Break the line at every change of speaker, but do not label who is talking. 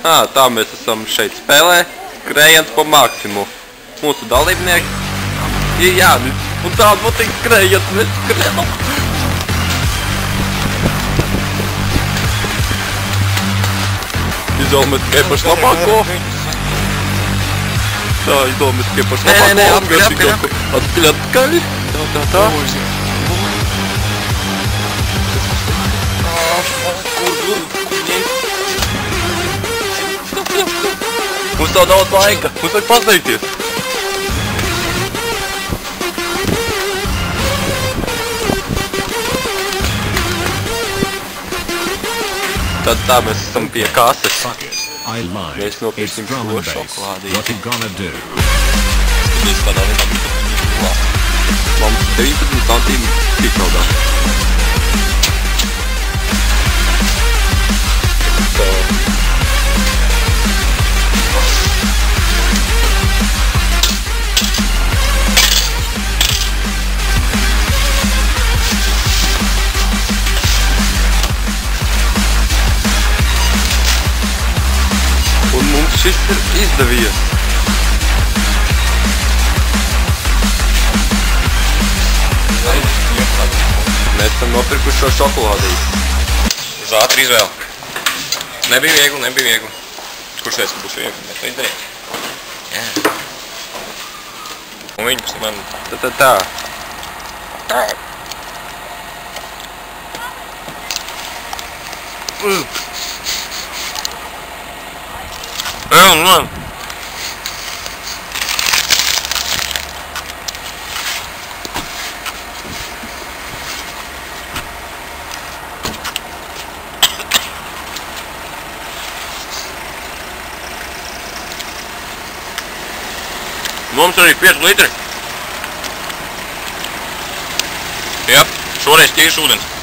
Tā mēs esam šeit spēlē, skrējiens pa maksimumu. Mūsu dalībnieki ir Jānis, un tādu motīvi skrējiens, mēs skrējam. Izdomājies tikai par labāko. Tā, izdomājies tikai par labāko. Atskaļ, atskaļ. Tā. Mums nav daudz laika, mums vajag pasteikties. Tad tā mēs esam pie kases. Mēs nopirksim šo šokolādīti. Mēs kādā vietā mums 19 centīmi tik naudā. Un mums šis ir izdevies. Mēs esam nopirkuši šo šokolādīti.
Uz ātru izvēli. Nebija viegli. Kurš teica, ka būs viegli? Mēs to izdarījām. Jā. Un viņi pēc man...
Tā.
Man. Mums arī 5 litri. Jā, šoreiz tīrs ūdens.